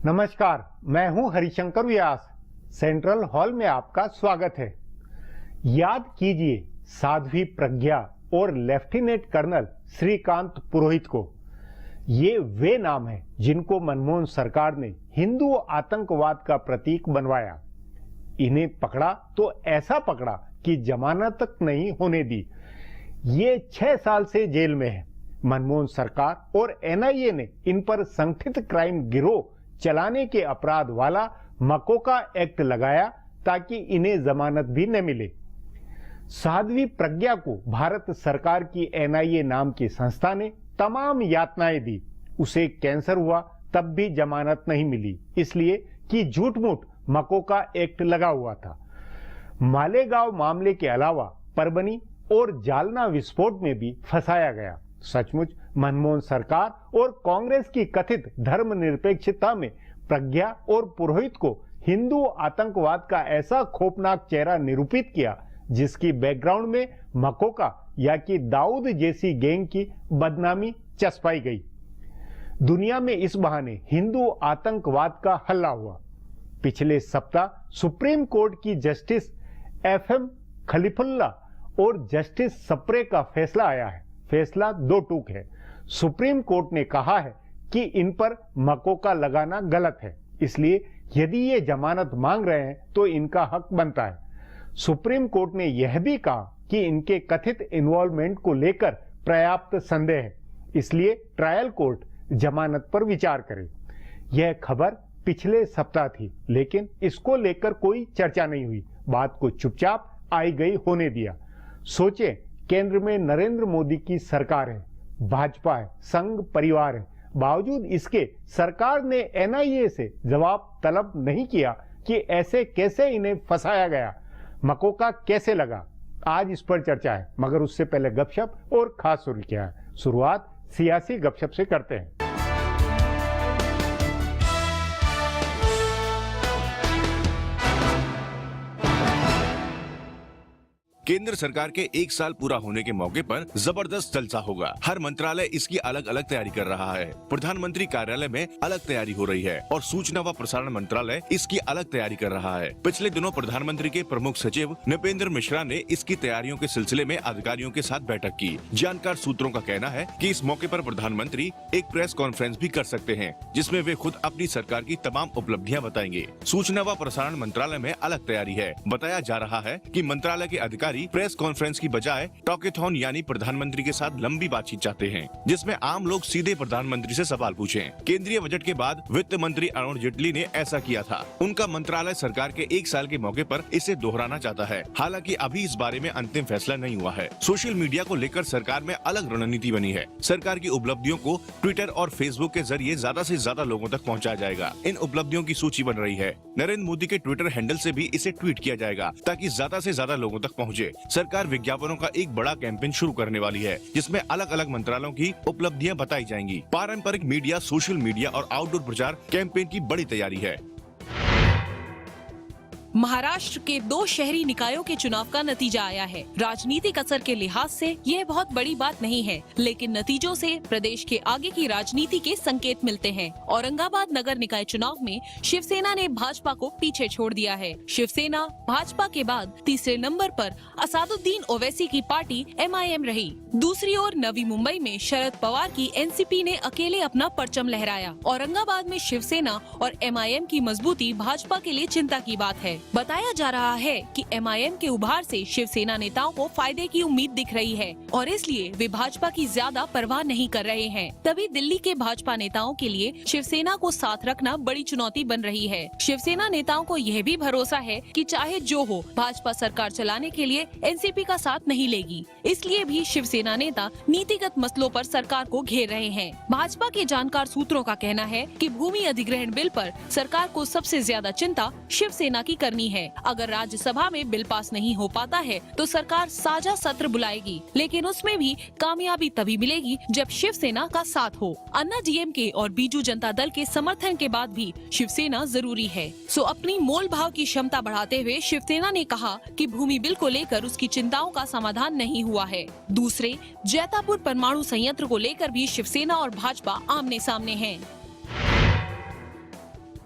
नमस्कार, मैं हूं हरिशंकर व्यास। सेंट्रल हॉल में आपका स्वागत है। याद कीजिए साध्वी प्रज्ञा और लेफ्टिनेंट कर्नल श्रीकांत पुरोहित को। ये वे नाम हैं जिनको मनमोहन सरकार ने हिंदू आतंकवाद का प्रतीक बनवाया। इन्हें पकड़ा तो ऐसा पकड़ा कि जमानत तक नहीं होने दी। ये 6 साल से जेल में है। मनमोहन सरकार और एनआईए ने इन पर संगठित क्राइम गिरोह चलाने के अपराध वाला मकोका एक्ट लगाया ताकि इन्हें जमानत भी न मिले। साध्वी प्रज्ञा को भारत सरकार की एनआईए नाम की संस्था ने तमाम यातनाएं दी। उसे कैंसर हुआ तब भी जमानत नहीं मिली, इसलिए कि झूठ मूठ मकोका एक्ट लगा हुआ था। मालेगांव मामले के अलावा परभनी और जालना विस्फोट में भी फंसाया गया। सचमुच मनमोहन सरकार और कांग्रेस की कथित धर्मनिरपेक्षता में प्रज्ञा और पुरोहित को हिंदू आतंकवाद का ऐसा खौफनाक चेहरा निरूपित किया जिसकी बैकग्राउंड में मकोका या कि दाऊद जैसी गैंग की बदनामी चस्पाई गई। दुनिया में इस बहाने हिंदू आतंकवाद का हल्ला हुआ। पिछले सप्ताह सुप्रीम कोर्ट की जस्टिस FM खलीफुल्ला और जस्टिस सप्रे का फैसला आया है। फैसला 2 टूक है। सुप्रीम कोर्ट ने कहा है कि इन पर मकोका लगाना गलत है, इसलिए यदि ये जमानत मांग रहे हैं तो इनका हक बनता है। सुप्रीम कोर्ट ने यह भी कहा कि इनके कथित इन्वॉल्वमेंट को लेकर पर्याप्त संदेह है, इसलिए ट्रायल कोर्ट जमानत पर विचार करे। यह खबर पिछले सप्ताह थी, लेकिन इसको लेकर कोई चर्चा नहीं हुई। बात को चुपचाप आई गई होने दिया। सोचे, केंद्र में नरेंद्र मोदी की सरकार है, भाजपा है, संघ परिवार है। बावजूद इसके सरकार ने एनआईए से जवाब तलब नहीं किया कि ऐसे कैसे इन्हें फंसाया गया, मकोका कैसे लगा। आज इस पर चर्चा है, मगर उससे पहले गपशप और खास सुर्खियां है। शुरुआत सियासी गपशप से करते हैं। केंद्र सरकार के 1 साल पूरा होने के मौके पर जबरदस्त जलसा होगा। हर मंत्रालय इसकी अलग अलग तैयारी कर रहा है। प्रधानमंत्री कार्यालय में अलग तैयारी हो रही है और सूचना व प्रसारण मंत्रालय इसकी अलग तैयारी कर रहा है। पिछले दिनों प्रधानमंत्री के प्रमुख सचिव नृपेंद्र मिश्रा ने इसकी तैयारियों के सिलसिले में अधिकारियों के साथ बैठक की। जानकार सूत्रों का कहना है कि इस मौके पर प्रधानमंत्री एक प्रेस कॉन्फ्रेंस भी कर सकते हैं, जिसमें वे खुद अपनी सरकार की तमाम उपलब्धियां बताएंगे। सूचना व प्रसारण मंत्रालय में अलग तैयारी है। बताया जा रहा है कि मंत्रालय के अधिकारी प्रेस कॉन्फ्रेंस की बजाय टॉकेथॉन यानी प्रधानमंत्री के साथ लंबी बातचीत चाहते हैं, जिसमें आम लोग सीधे प्रधानमंत्री से सवाल पूछें। केंद्रीय बजट के बाद वित्त मंत्री अरुण जेटली ने ऐसा किया था। उनका मंत्रालय सरकार के 1 साल के मौके पर इसे दोहराना चाहता है। हालांकि अभी इस बारे में अंतिम फैसला नहीं हुआ है। सोशल मीडिया को लेकर सरकार में अलग रणनीति बनी है। सरकार की उपलब्धियों को ट्विटर और फेसबुक के जरिए ज्यादा से ज्यादा लोगों तक पहुँचाया जाएगा। इन उपलब्धियों की सूची बन रही है। नरेंद्र मोदी के ट्विटर हैंडल से भी इसे ट्वीट किया जाएगा ताकि ज्यादा से ज्यादा लोगों तक पहुँचे। सरकार विज्ञापनों का एक बड़ा कैंपेन शुरू करने वाली है, जिसमें अलग अलग मंत्रालयों की उपलब्धियां बताई जाएंगी। पारंपरिक मीडिया, सोशल मीडिया और आउटडोर प्रचार कैंपेन की बड़ी तैयारी है। महाराष्ट्र के 2 शहरी निकायों के चुनाव का नतीजा आया है। राजनीतिक असर के लिहाज से यह बहुत बड़ी बात नहीं है, लेकिन नतीजों से प्रदेश के आगे की राजनीति के संकेत मिलते हैं। औरंगाबाद नगर निकाय चुनाव में शिवसेना ने भाजपा को पीछे छोड़ दिया है। शिवसेना भाजपा के बाद तीसरे नंबर पर असदुद्दीन ओवैसी की पार्टी MIM रही। दूसरी ओर नवी मुंबई में शरद पवार की NCP ने अकेले अपना परचम लहराया। औरंगाबाद में शिवसेना और MIM की मजबूती भाजपा के लिए चिंता की बात है। बताया जा रहा है कि MIM के उभार से शिवसेना नेताओं को फायदे की उम्मीद दिख रही है और इसलिए वे भाजपा की ज्यादा परवाह नहीं कर रहे हैं। तभी दिल्ली के भाजपा नेताओं के लिए शिवसेना को साथ रखना बड़ी चुनौती बन रही है। शिवसेना नेताओं को यह भी भरोसा है कि चाहे जो हो, भाजपा सरकार चलाने के लिए NCP का साथ नहीं लेगी। इसलिए भी शिवसेना नेता नीतिगत मसलों पर सरकार को घेर रहे हैं। भाजपा के जानकार सूत्रों का कहना है कि भूमि अधिग्रहण बिल पर सरकार को सबसे ज्यादा चिंता शिवसेना की करनी है। अगर राज्यसभा में बिल पास नहीं हो पाता है तो सरकार साझा सत्र बुलाएगी, लेकिन उसमें भी कामयाबी तभी मिलेगी जब शिवसेना का साथ हो। अन्ना DMK और बीजू जनता दल के समर्थन के बाद भी शिवसेना जरूरी है। सो अपनी मोल भाव की क्षमता बढ़ाते हुए शिवसेना ने कहा कि भूमि बिल को लेकर उसकी चिंताओं का समाधान नहीं हुआ है। दूसरे जैतापुर परमाणु संयंत्र को लेकर भी शिवसेना और भाजपा आमने सामने हैं।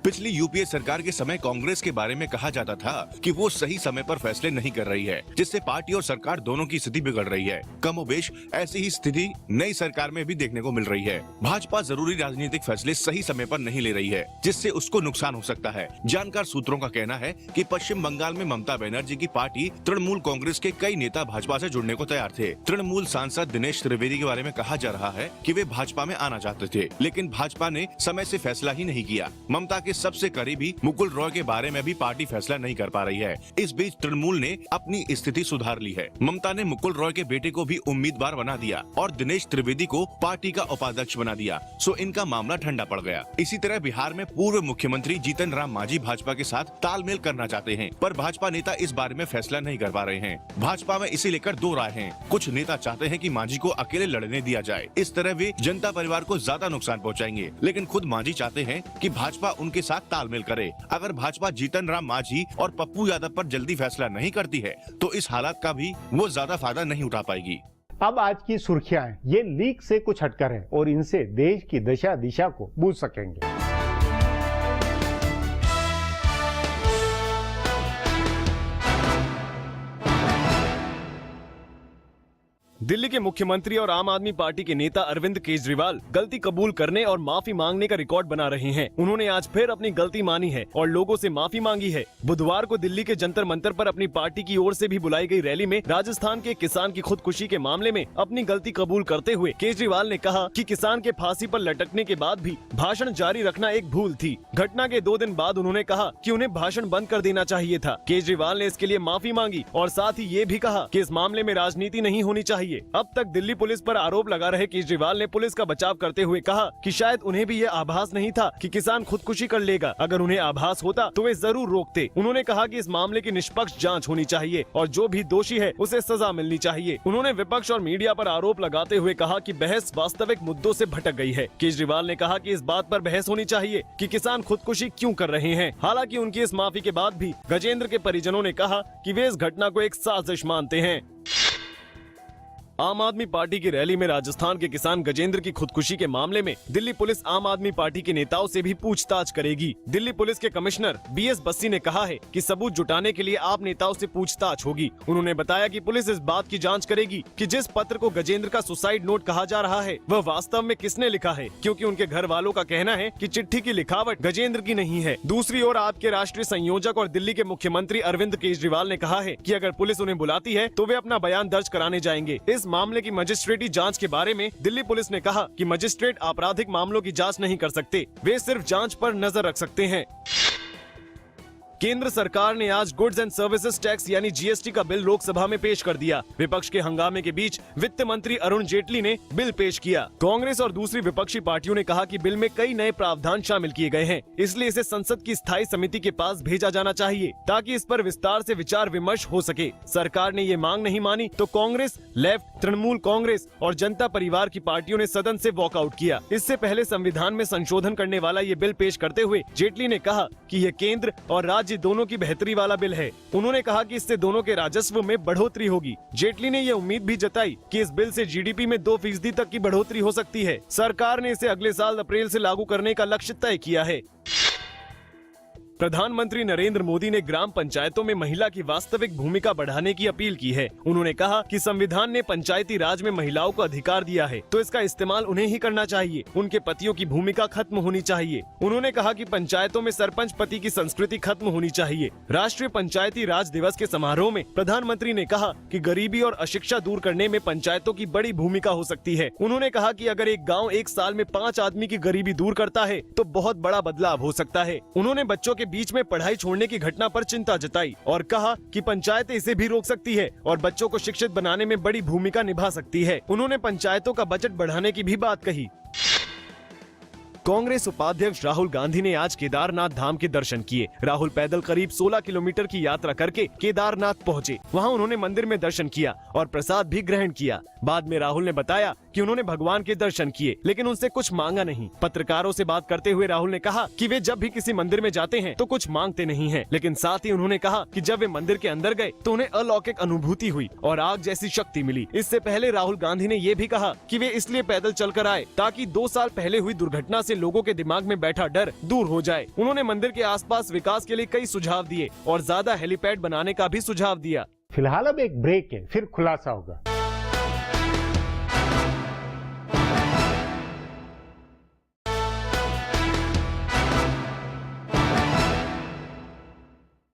पिछली यूपीए सरकार के समय कांग्रेस के बारे में कहा जाता था कि वो सही समय पर फैसले नहीं कर रही है, जिससे पार्टी और सरकार दोनों की स्थिति बिगड़ रही है। कमोबेश ऐसी ही स्थिति नई सरकार में भी देखने को मिल रही है। भाजपा जरूरी राजनीतिक फैसले सही समय पर नहीं ले रही है, जिससे उसको नुकसान हो सकता है। जानकार सूत्रों का कहना है कि पश्चिम बंगाल में ममता बनर्जी की पार्टी तृणमूल कांग्रेस के कई नेता भाजपा से जुड़ने को तैयार थे। तृणमूल सांसद दिनेश त्रिवेदी के बारे में कहा जा रहा है कि वे भाजपा में आना चाहते थे, लेकिन भाजपा ने समय से फैसला ही नहीं किया। ममता के सबसे करीबी मुकुल रॉय के बारे में भी पार्टी फैसला नहीं कर पा रही है। इस बीच तृणमूल ने अपनी स्थिति सुधार ली है। ममता ने मुकुल रॉय के बेटे को भी उम्मीदवार बना दिया और दिनेश त्रिवेदी को पार्टी का उपाध्यक्ष बना दिया, सो इनका मामला ठंडा पड़ गया। इसी तरह बिहार में पूर्व मुख्यमंत्री जीतन राम मांझी भाजपा के साथ तालमेल करना चाहते हैं, पर भाजपा नेता इस बारे में फैसला नहीं कर पा रहे हैं। भाजपा में इसे लेकर दो राय हैं। कुछ नेता चाहते हैं कि मांझी को अकेले लड़ने दिया जाए, इस तरह वे जनता परिवार को ज्यादा नुकसान पहुंचाएंगे। लेकिन खुद मांझी चाहते हैं कि भाजपा उनके साथ तालमेल करे। अगर भाजपा जीतन राम मांझी और पप्पू यादव पर जल्दी फैसला नहीं करती है तो इस हालात का भी वो ज्यादा फायदा नहीं उठा पाएगी। अब आज की सुर्खियां हैं, ये लीक से कुछ हटकर है और इनसे देश की दशा दिशा को बूझ सकेंगे। दिल्ली के मुख्यमंत्री और आम आदमी पार्टी के नेता अरविंद केजरीवाल गलती कबूल करने और माफी मांगने का रिकॉर्ड बना रहे हैं। उन्होंने आज फिर अपनी गलती मानी है और लोगों से माफी मांगी है। बुधवार को दिल्ली के जंतर मंतर पर अपनी पार्टी की ओर से भी बुलाई गई रैली में राजस्थान के किसान की खुदकुशी के मामले में अपनी गलती कबूल करते हुए केजरीवाल ने कहा कि किसान के फांसी पर लटकने के बाद भी भाषण जारी रखना एक भूल थी। घटना के 2 दिन बाद उन्होंने कहा कि उन्हें भाषण बंद कर देना चाहिए था। केजरीवाल ने इसके लिए माफी मांगी और साथ ही ये भी कहा कि इस मामले में राजनीति नहीं होनी चाहिए। अब तक दिल्ली पुलिस पर आरोप लगा रहे केजरीवाल ने पुलिस का बचाव करते हुए कहा कि शायद उन्हें भी ये आभास नहीं था कि किसान खुदकुशी कर लेगा। अगर उन्हें आभास होता तो वे जरूर रोकते। उन्होंने कहा कि इस मामले की निष्पक्ष जांच होनी चाहिए और जो भी दोषी है उसे सजा मिलनी चाहिए। उन्होंने विपक्ष और मीडिया पर आरोप लगाते हुए कहा कि बहस वास्तविक मुद्दों से भटक गई है। केजरीवाल ने कहा कि इस बात पर बहस होनी चाहिए कि किसान खुदकुशी क्यों कर रहे हैं। हालांकि उनकी इस माफी के बाद भी गजेंद्र के परिजनों ने कहा कि वे इस घटना को एक साजिश मानते हैं। आम आदमी पार्टी की रैली में राजस्थान के किसान गजेंद्र की खुदकुशी के मामले में दिल्ली पुलिस आम आदमी पार्टी के नेताओं से भी पूछताछ करेगी। दिल्ली पुलिस के कमिश्नर BS बस्सी ने कहा है कि सबूत जुटाने के लिए आप नेताओं से पूछताछ होगी। उन्होंने बताया कि पुलिस इस बात की जांच करेगी कि जिस पत्र को गजेंद्र का सुसाइड नोट कहा जा रहा है वह वास्तव में किसने लिखा है, क्योंकि उनके घर वालों का कहना है कि चिट्ठी की लिखावट गजेंद्र की नहीं है। दूसरी ओर आपके राष्ट्रीय संयोजक और दिल्ली के मुख्यमंत्री अरविंद केजरीवाल ने कहा है कि अगर पुलिस उन्हें बुलाती है तो वे अपना बयान दर्ज कराने जाएंगे। इस मामले की मजिस्ट्रेटी जांच के बारे में दिल्ली पुलिस ने कहा कि मजिस्ट्रेट आपराधिक मामलों की जांच नहीं कर सकते, वे सिर्फ जांच पर नजर रख सकते हैं। केंद्र सरकार ने आज गुड्स एंड सर्विसेज टैक्स यानी GST का बिल लोकसभा में पेश कर दिया। विपक्ष के हंगामे के बीच वित्त मंत्री अरुण जेटली ने बिल पेश किया। कांग्रेस और दूसरी विपक्षी पार्टियों ने कहा कि बिल में कई नए प्रावधान शामिल किए गए हैं, इसलिए इसे संसद की स्थायी समिति के पास भेजा जाना चाहिए ताकि इस पर विस्तार से विचार विमर्श हो सके। सरकार ने ये मांग नहीं मानी तो कांग्रेस, लेफ्ट, तृणमूल कांग्रेस और जनता परिवार की पार्टियों ने सदन से वॉकआउट किया। इससे पहले संविधान में संशोधन करने वाला ये बिल पेश करते हुए जेटली ने कहा कि ये केंद्र और राज्य दोनों की बेहतरी वाला बिल है। उन्होंने कहा कि इससे दोनों के राजस्व में बढ़ोतरी होगी। जेटली ने यह उम्मीद भी जताई कि इस बिल से GDP में 2% तक की बढ़ोतरी हो सकती है। सरकार ने इसे अगले साल अप्रैल से लागू करने का लक्ष्य तय किया है। प्रधानमंत्री नरेंद्र मोदी ने ग्राम पंचायतों में महिला की वास्तविक भूमिका बढ़ाने की अपील की है। उन्होंने कहा कि संविधान ने पंचायती राज में महिलाओं को अधिकार दिया है तो इसका इस्तेमाल उन्हें ही करना चाहिए। उनके पतियों की भूमिका खत्म होनी चाहिए। उन्होंने कहा कि पंचायतों में सरपंच पति की संस्कृति खत्म होनी चाहिए। राष्ट्रीय पंचायती राज दिवस के समारोह में प्रधानमंत्री ने कहा कि गरीबी और अशिक्षा दूर करने में पंचायतों की बड़ी भूमिका हो सकती है। उन्होंने कहा कि अगर एक गाँव 1 साल में 5 आदमी की गरीबी दूर करता है तो बहुत बड़ा बदलाव हो सकता है। उन्होंने बच्चों के बीच में पढ़ाई छोड़ने की घटना पर चिंता जताई और कहा कि पंचायतें इसे भी रोक सकती है और बच्चों को शिक्षित बनाने में बड़ी भूमिका निभा सकती है। उन्होंने पंचायतों का बजट बढ़ाने की भी बात कही। कांग्रेस उपाध्यक्ष राहुल गांधी ने आज केदारनाथ धाम के दर्शन किए। राहुल पैदल करीब 16 किलोमीटर की यात्रा करके केदारनाथ पहुंचे। वहां उन्होंने मंदिर में दर्शन किया और प्रसाद भी ग्रहण किया। बाद में राहुल ने बताया कि उन्होंने भगवान के दर्शन किए, लेकिन उनसे कुछ मांगा नहीं। पत्रकारों से बात करते हुए राहुल ने कहा कि वे जब भी किसी मंदिर में जाते हैं तो कुछ मांगते नहीं हैं, लेकिन साथ ही उन्होंने कहा कि जब वे मंदिर के अंदर गए तो उन्हें अलौकिक अनुभूति हुई और आग जैसी शक्ति मिली। इससे पहले राहुल गांधी ने ये भी कहा कि वे इसलिए पैदल चलकर आए ताकि 2 साल पहले हुई दुर्घटना से लोगों के दिमाग में बैठा डर दूर हो जाए। उन्होंने मंदिर के आसपास विकास के लिए कई सुझाव दिए और ज्यादा हेलीपैड बनाने का भी सुझाव दिया। फिलहाल अब एक ब्रेक है, फिर खुलासा होगा।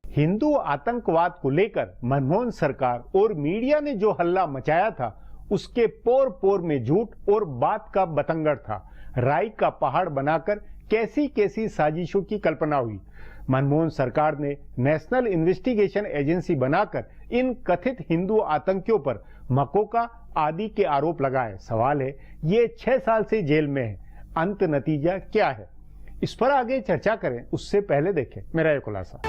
हिंदू आतंकवाद को लेकर मनमोहन सरकार और मीडिया ने जो हल्ला मचाया था, उसके पोर पोर में झूठ और बात का बतंगड़ था। राई का पहाड़ बनाकर कैसी कैसी साजिशों की कल्पना हुई। मनमोहन सरकार ने नेशनल इन्वेस्टिगेशन एजेंसी बनाकर इन कथित हिंदू आतंकियों पर मकोका आदि के आरोप लगाए। सवाल है, ये 6 साल से जेल में है, अंत नतीजा क्या है? इस पर आगे चर्चा करें, उससे पहले देखें मेरा ये खुलासा।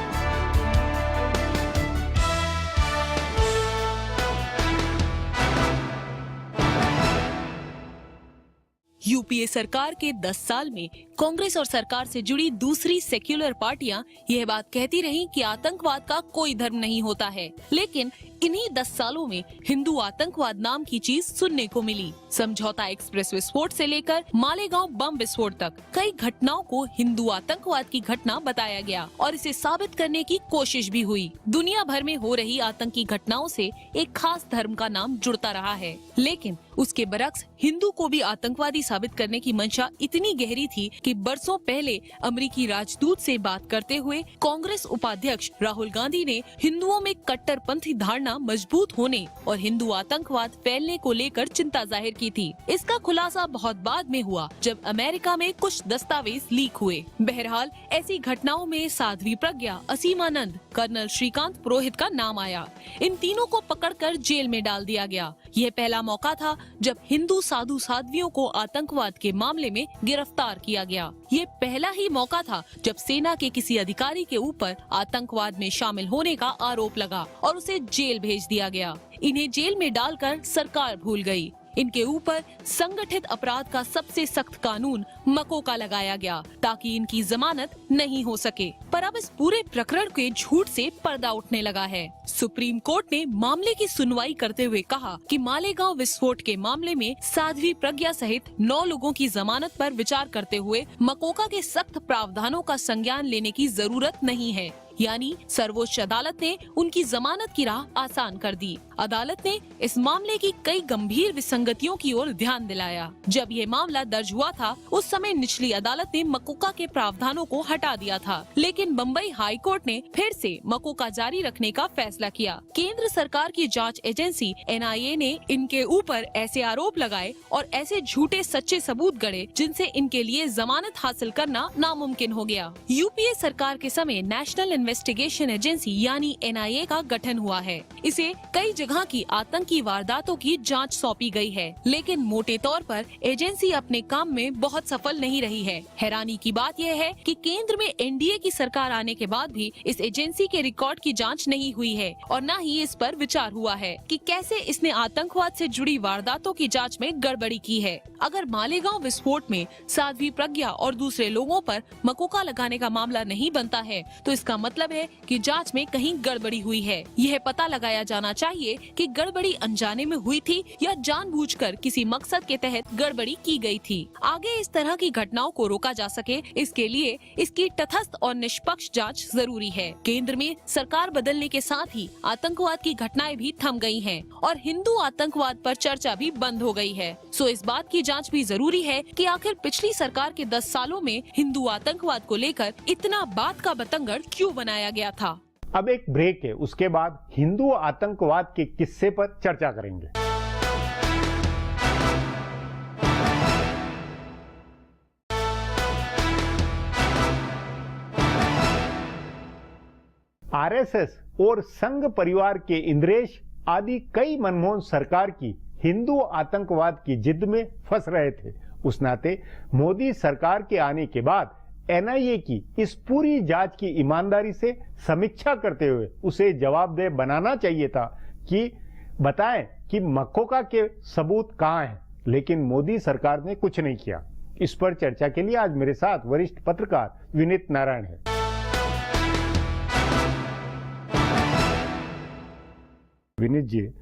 यूपीए सरकार के 10 साल में कांग्रेस और सरकार से जुड़ी दूसरी सेक्युलर पार्टियां यह बात कहती रहीं कि आतंकवाद का कोई धर्म नहीं होता है, लेकिन इन्हीं 10 सालों में हिंदू आतंकवाद नाम की चीज सुनने को मिली। समझौता एक्सप्रेस विस्फोट से लेकर मालेगांव बम विस्फोट तक कई घटनाओं को हिंदू आतंकवाद की घटना बताया गया और इसे साबित करने की कोशिश भी हुई। दुनिया भर में हो रही आतंकी घटनाओं से एक खास धर्म का नाम जुड़ता रहा है, लेकिन उसके बरक्स हिंदू को भी आतंकवादी साबित करने की मंशा इतनी गहरी थी कि बरसों पहले अमेरिकी राजदूत से बात करते हुए कांग्रेस उपाध्यक्ष राहुल गांधी ने हिंदुओं में कट्टरपंथी धारणा मजबूत होने और हिंदू आतंकवाद फैलने को लेकर चिंता जाहिर की थी। इसका खुलासा बहुत बाद में हुआ, जब अमेरिका में कुछ दस्तावेज लीक हुए। बहरहाल ऐसी घटनाओं में साध्वी प्रज्ञा, असीमानंद, कर्नल श्रीकांत पुरोहित का नाम आया। इन तीनों को पकड़कर जेल में डाल दिया गया। यह पहला मौका था जब हिंदू साधु साध्वियों को आतंकवाद के मामले में गिरफ्तार किया गया। ये पहला ही मौका था जब सेना के किसी अधिकारी के ऊपर आतंकवाद में शामिल होने का आरोप लगा और उसे जेल भेज दिया गया। इन्हें जेल में डालकर सरकार भूल गई। इनके ऊपर संगठित अपराध का सबसे सख्त कानून मकोका लगाया गया ताकि इनकी जमानत नहीं हो सके। पर अब इस पूरे प्रकरण के झूठ से पर्दा उठने लगा है। सुप्रीम कोर्ट ने मामले की सुनवाई करते हुए कहा कि मालेगांव विस्फोट के मामले में साध्वी प्रज्ञा सहित 9 लोगों की जमानत पर विचार करते हुए मकोका के सख्त प्रावधानों का संज्ञान लेने की जरूरत नहीं है। यानी सर्वोच्च अदालत ने उनकी जमानत की राह आसान कर दी। अदालत ने इस मामले की कई गंभीर विसंगतियों की ओर ध्यान दिलाया। जब ये मामला दर्ज हुआ था, उस समय निचली अदालत ने मकोका के प्रावधानों को हटा दिया था, लेकिन बम्बई हाई कोर्ट ने फिर से मकोका जारी रखने का फैसला किया। केंद्र सरकार की जांच एजेंसी NIA ने इनके ऊपर ऐसे आरोप लगाए और ऐसे झूठे सच्चे सबूत गढ़े जिनसे इनके लिए जमानत हासिल करना नामुमकिन हो गया। यूपीए सरकार के समय नेशनल इन्वेस्टिगेशन एजेंसी यानी NIA का गठन हुआ है। इसे कई जगह की आतंकी वारदातों की जांच सौंपी गई है, लेकिन मोटे तौर पर एजेंसी अपने काम में बहुत सफल नहीं रही है। हैरानी की बात यह है कि केंद्र में NDA की सरकार आने के बाद भी इस एजेंसी के रिकॉर्ड की जांच नहीं हुई है और न ही इस पर विचार हुआ है कि कैसे इसने आतंकवाद से जुड़ी वारदातों की जांच में गड़बड़ी की है। अगर मालेगांव विस्फोट में साध्वी प्रज्ञा और दूसरे लोगों पर मकोका लगाने का मामला नहीं बनता है, तो इसका मतलब है कि जांच में कहीं गड़बड़ी हुई है। यह पता लगाया जाना चाहिए कि गड़बड़ी अनजाने में हुई थी या जानबूझकर किसी मकसद के तहत गड़बड़ी की गई थी। आगे इस तरह की घटनाओं को रोका जा सके, इसके लिए इसकी तटस्थ और निष्पक्ष जांच जरूरी है। केंद्र में सरकार बदलने के साथ ही आतंकवाद की घटनाएं भी थम गई हैं और हिंदू आतंकवाद पर चर्चा भी बंद हो गई है। सो इस बात की जांच भी जरूरी है कि आखिर पिछली सरकार के 10 सालों में हिंदू आतंकवाद को लेकर इतना बात का बतंगड़ क्यों बनाया गया था। अब एक ब्रेक है, उसके बाद हिंदू आतंकवाद के किस्से पर चर्चा करेंगे। RSS और संघ परिवार के इंद्रेश आदि कई मनमोहन सरकार की हिंदू आतंकवाद की जिद में फंस रहे थे। उस नाते मोदी सरकार के आने के बाद NIA की इस पूरी जांच की ईमानदारी से समीक्षा करते हुए उसे जवाबदेह बनाना चाहिए था कि बताएं कि मकोका के सबूत कहां हैं, लेकिन मोदी सरकार ने कुछ नहीं किया। इस पर चर्चा के लिए आज मेरे साथ वरिष्ठ पत्रकार विनीत नारायण है। विनीत जी,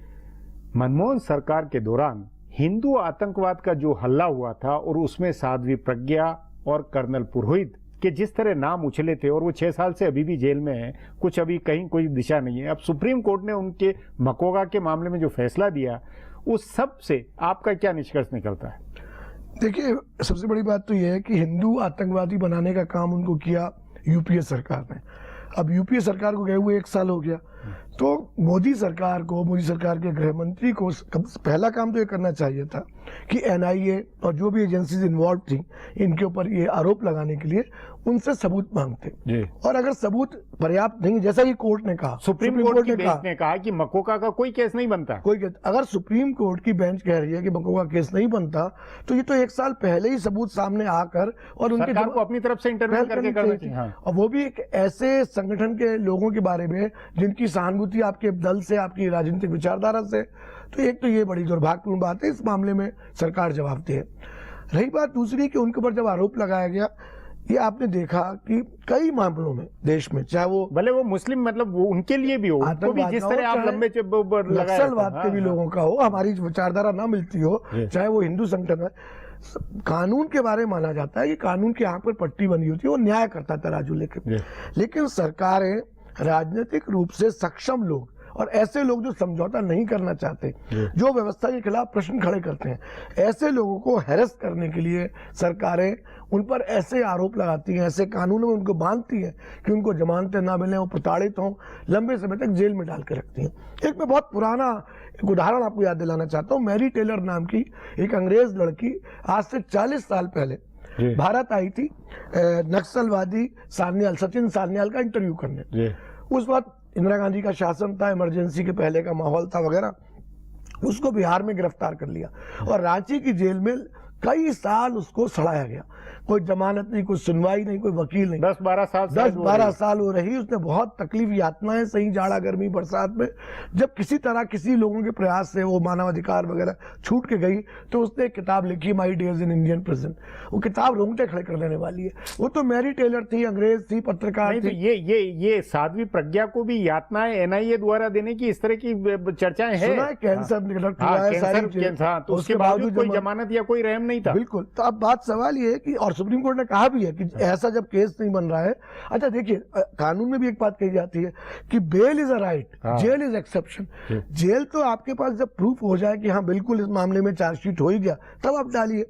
मनमोहन सरकार के दौरान हिंदू आतंकवाद का जो हल्ला हुआ था और उसमें साध्वी प्रज्ञा और कर्नल पुरोहित के जिस तरह नाम उछले थे और वो 6 साल से अभी भी जेल में है, कुछ अभी कहीं कोई दिशा नहीं है। अब सुप्रीम कोर्ट ने उनके मकोगा के मामले में जो फैसला दिया, उस सब से आपका क्या निष्कर्ष निकलता है? देखिए, सबसे बड़ी बात तो यह है कि हिंदू आतंकवादी बनाने का काम उनको किया यूपीए सरकार ने। अब यूपीए सरकार को गए हुए 1 साल हो गया, तो मोदी सरकार के गृह मंत्री को पहला काम तो ये करना चाहिए था कि एनआईए और जो भी एजेंसीज इन्वॉल्व थी इनके ऊपर ये आरोप लगाने के लिए उनसे सबूत मांगते। और अगर सबूत पर्याप्त नहीं, जैसा कि कोर्ट ने कहा, सुप्रीम कोर्ट की बेंच ने कहा कि मकोका का कोई केस नहीं बनता, अगर सुप्रीम कोर्ट की बेंच कह रही है कि मकोका केस नहीं बनता, तो ये तो 1 साल पहले ही सबूत सामने आकर और उनके सरकार को अपनी तरफ से इंटरव्यू करके करना चाहिए। हाँ। और वो भी एक ऐसे संगठन के लोगों के बारे में जिनकी सहानुभूति आपके दल से, आपकी राजनीतिक विचारधारा से, तो एक तो ये बड़ी दुर्भाग्यपूर्ण बात है। इस मामले में सरकार जवाबदेह है। रही बात दूसरी कि उनके ऊपर जब आरोप लगाया गया, ये आपने देखा कि कई मामलों में देश में, चाहे वो भले वो मुस्लिम, मतलब वो उनके लिए भी हो, उनको भी जिस तरह आप लंबे नक्सलवाद के भी लोगों का हो, हमारी विचारधारा ना मिलती हो, चाहे वो हिंदू संगठन है, कानून के बारे में माना जाता है कि कानून की आंख पर पट्टी बनी होती है, वो न्याय करता था राजू। लेकिन सरकारें, राजनीतिक रूप से सक्षम लोग और ऐसे लोग जो समझौता नहीं करना चाहते, जो व्यवस्था के खिलाफ प्रश्न खड़े करते हैं, ऐसे लोगों को हैरेस करने के लिए सरकारें उन पर ऐसे आरोप लगाती हैं, ऐसे कानूनों में उनको बांधती हैं कि उनको जमानतें ना मिलें, वो प्रताड़ित हों, लंबे समय तक जेल में डाल के रखती हैं। एक मैं बहुत पुराना एक उदाहरण आपको याद दिलाना चाहता हूँ। मैरी टेलर नाम की एक अंग्रेज लड़की आज से 40 साल पहले भारत आई थी नक्सलवादी सचिन सान्याल का इंटरव्यू करने। उस वक्त इंदिरा गांधी का शासन था, इमरजेंसी के पहले का माहौल था वगैरह। उसको बिहार में गिरफ्तार कर लिया और रांची की जेल में कई साल उसको सड़ाया गया। कोई जमानत नहीं, कोई सुनवाई नहीं, कोई वकील नहीं। 10-12 साल हो रही। उसने बहुत तकलीफ यातनाएं सही, जाड़ा गर्मी बरसात में। जब किसी तरह किसी लोगों के प्रयास से वो मानवाधिकार वगैरह छूट के गई, तो उसने एक किताब लिखी, my days in Indian prison. वो किताब रोंगटे खड़े कर देने वाली है। वो तो मैरी टेलर थी, अंग्रेज थी, पत्रकार थी। ये साध्वी प्रज्ञा को भी यातनाएं एनआईए द्वारा देने की इस तरह की चर्चाएं हैं। कैंसर तो उसके बावजूद कोई जमानत या कोई रहम नहीं था। बिल्कुल। तो अब बात सवाल ये है कि, और सुप्रीम कोर्ट ने कहा भी है कि ऐसा जब केस नहीं बन रहा है। अच्छा देखिए, कानून में भी एक बात कही जाती है कि bail is a right, jail is exception. Jail तो आपके पास जब प्रूफ हो जाए कि हाँ बिल्कुल इस मामले में चार्जशीट हो ही गया, तब आप डालिए।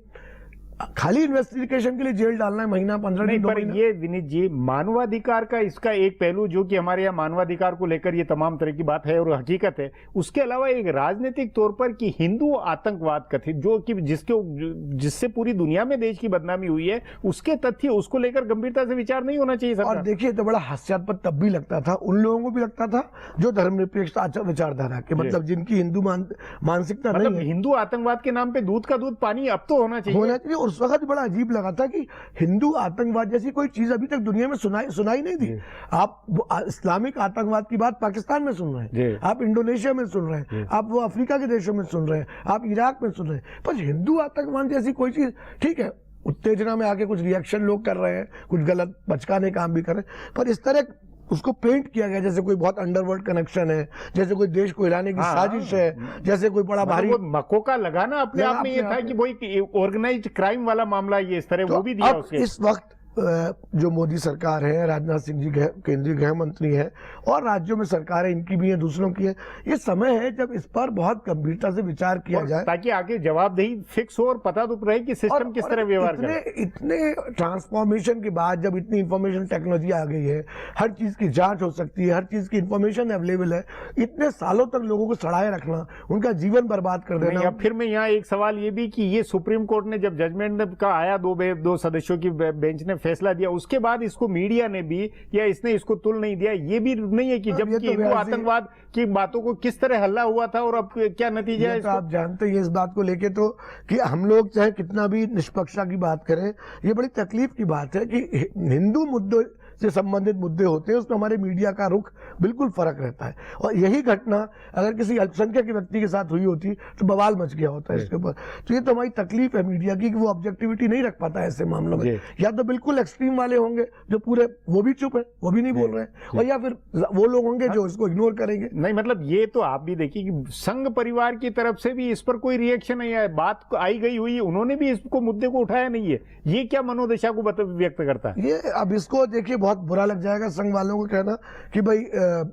खाली इन्वेस्टिगेशन के लिए जेल डालना है महीना 15 दिन। पर ये विनीत जी, मानवाधिकार का इसका एक पहलू, जो कि हमारे यहाँ मानवाधिकार को लेकर ये तमाम तरह की बात है और हकीकत है, उसके अलावा एक राजनीतिक तौर पर कि हिंदू आतंकवाद कथित, जो कि जिससे पूरी दुनिया में देश की बदनामी हुई है, उसके तथ्य, उसको लेकर गंभीरता से विचार नहीं होना चाहिए सरकार। और देखिए, तो बड़ा हास्यास्पद तब भी लगता था, उन लोगों को भी लगता था जो धर्मनिरपेक्ष विचारधारा के, मतलब जिनकी हिंदू मानसिकता नहीं है। हिंदू आतंकवाद के नाम पे दूध का दूध पानी अब तो होना चाहिए। उस वक्त बड़ा अजीब लगा था कि हिंदू आतंकवाद जैसी कोई चीज अभी तक दुनिया में सुनाई नहीं थी। आप इस्लामिक आतंकवाद की बात पाकिस्तान में सुन रहे हैं, आप इंडोनेशिया में सुन रहे हैं, आप वो अफ्रीका के देशों में सुन रहे हैं, आप इराक में सुन रहे हैं, पर हिंदू आतंकवाद जैसी कोई चीज, ठीक है उत्तेजना में आके कुछ रिएक्शन लोग कर रहे हैं, कुछ गलत बचकाने काम भी कर रहे हैं, पर इस तरह उसको पेंट किया गया जैसे कोई बहुत अंडरवर्ल्ड कनेक्शन है, जैसे कोई देश को हिलाने की साजिश है, जैसे कोई बड़ा भारी मकोका लगाना अपने आप में ये था कि वही ऑर्गेनाइज्ड क्राइम वाला मामला, ये इस तरह वो भी दिया उसके। इस वक्त जो मोदी सरकार है, राजनाथ सिंह जी केंद्रीय गृह मंत्री है, और राज्यों में सरकारें इनकी भी है, दूसरों की है, ये समय है जब इस पर बहुत गंभीरता से विचार किया जाए, ताकि आगे जवाबदेही फिक्स हो और पता तो रहे कि सिस्टम किस तरह व्यवहार करे। इतने ट्रांसफॉर्मेशन के बाद जब इतनी इंफॉर्मेशन टेक्नोलॉजी आ गई है, हर चीज की जांच हो सकती है, हर चीज की इंफॉर्मेशन अवेलेबल है, इतने सालों तक लोगों को सड़ाए रखना, उनका जीवन बर्बाद कर देना। फिर मैं यहाँ एक सवाल ये भी कि ये सुप्रीम कोर्ट ने जब जजमेंट का आया, दो सदस्यों की बेंच ने फैसला दिया, उसके बाद इसको मीडिया ने भी, या इसने इसको तुल नहीं दिया, ये भी नहीं है कि जब हिंदू आतंकवाद की बातों को किस तरह हल्ला हुआ था और अब क्या नतीजा है। तो आप जानते हैं इस बात को लेके तो कि हम लोग चाहे कितना भी निष्पक्षता की बात करें, ये बड़ी तकलीफ की बात है कि हिंदू मुद्दों से संबंधित मुद्दे होते हैं उसमें हमारे मीडिया का रुख बिल्कुल फर्क रहता है। और यही घटना अगर किसी अल्पसंख्यक के व्यक्ति के साथ हुई होती तो बवाल मच गया होता है इसके ऊपर। तो ये तो हमारी तकलीफ है मीडिया की कि वो ऑब्जेक्टिविटी नहीं रख पाता है ऐसे मामलों में। या तो बिल्कुल एक्सट्रीम वाले होंगे जो पूरे वो भी चुप है, वो भी नहीं बोल रहे हैं, और या फिर वो लोग होंगे जो इसको इग्नोर करेंगे। नहीं मतलब ये तो आप भी देखिए कि संघ परिवार की तरफ से भी इस पर कोई रिएक्शन नहीं आया, बात आई गई हुई, उन्होंने भी इसको मुद्दे को उठाया नहीं है। ये क्या मनोदशा को व्यक्त करता है? ये अब इसको देखिए बहुत बुरा लग जाएगा संघ वालों को कहना कि भाई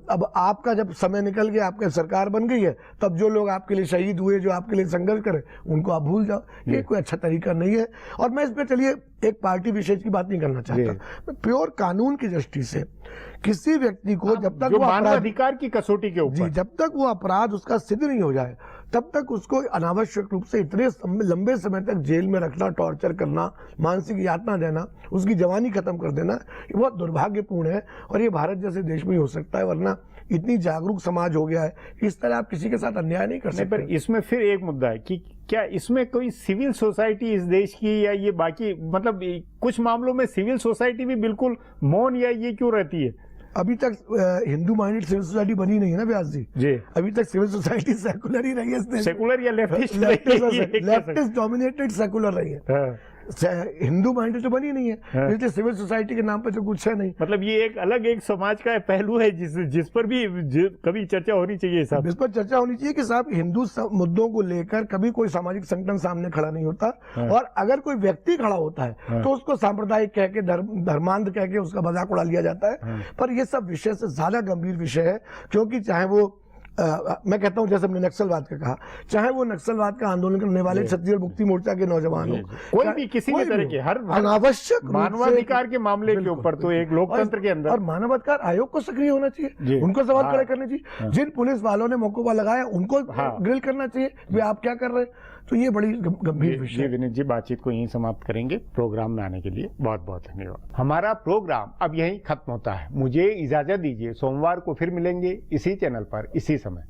अब आपका जब समय निकल गया, आपकी सरकार बन गई है, तब जो लोग आपके लिए शहीद हुए, जो आपके लिए संघर्ष करे, उनको आप भूल जाओ। ये कोई अच्छा तरीका नहीं है। और मैं इस पर चलिए एक पार्टी विशेष की बात नहीं करना चाहता, प्योर कानून की दृष्टि से किसी व्यक्ति को जब तक वो मानवाधिकार की कसौटी के ऊपर, जब तक वो अपराध उसका सिद्ध नहीं हो जाए तब तक उसको अनावश्यक रूप से इतने लंबे समय तक जेल में रखना, टॉर्चर करना, मानसिक यातना देना, उसकी जवानी खत्म कर देना, ये बहुत दुर्भाग्यपूर्ण है। और ये भारत जैसे देश में ही हो सकता है, वरना इतनी जागरूक समाज हो गया है, इस तरह आप किसी के साथ अन्याय नहीं कर सकते। पर इसमें फिर एक मुद्दा है कि क्या इसमें कोई सिविल सोसाइटी इस देश की, या ये बाकी मतलब कुछ मामलों में सिविल सोसाइटी भी बिल्कुल मौन या ये क्यों रहती है? अभी तक हिंदू माइंडेड सिविल सोसाइटी बनी नहीं है ना व्यास जी। अभी तक सिविल सोसाइटी सेकुलर ही रही है, सेकुलर या लेफ्टिस्ट डोमिनेटेड सेकुलर रही है। हिंदू माइंडेड तो बनी नहीं है, इसलिए सिविल सोसाइटी के नाम पे तो कुछ है नहीं। मतलब ये एक अलग एक समाज का पहलू है जिस पर भी कभी चर्चा होनी चाहिए साहब। इस पर चर्चा होनी चाहिए कि साहब हिंदू मुद्दों को लेकर कभी कोई सामाजिक संगठन सामने खड़ा नहीं होता, और अगर कोई व्यक्ति खड़ा होता है तो उसको सांप्रदायिक कह के, धर्मांध कह के उसका मजाक उड़ा लिया जाता है। पर ये सब विषय से ज्यादा गंभीर विषय है, क्योंकि चाहे वो मैं कहता हूं जैसे हमने नक्सलवाद का कहा, चाहे वो नक्सलवाद का आंदोलन करने वाले छत्तीसगढ़ मुक्ति मोर्चा के नौजवान हो, कोई भी किसी भी तरह के, हर अनावश्यक मानवाधिकार के मामले के ऊपर तो एक लोकतंत्र के अंदर, और मानवाधिकार आयोग को सक्रिय होना चाहिए, उनको सवाल खड़े करने चाहिए। जिन पुलिस वालों ने मौकों पर लगाया उनको ग्रिल करना चाहिए, वे आप क्या कर रहे हैं। तो ये बड़ी गंभीर विषय है। विनीत जी, बातचीत को यहीं समाप्त करेंगे। प्रोग्राम में आने के लिए बहुत बहुत धन्यवाद। हमारा प्रोग्राम अब यहीं खत्म होता है, मुझे इजाजत दीजिए। सोमवार को फिर मिलेंगे इसी चैनल पर इसी समय।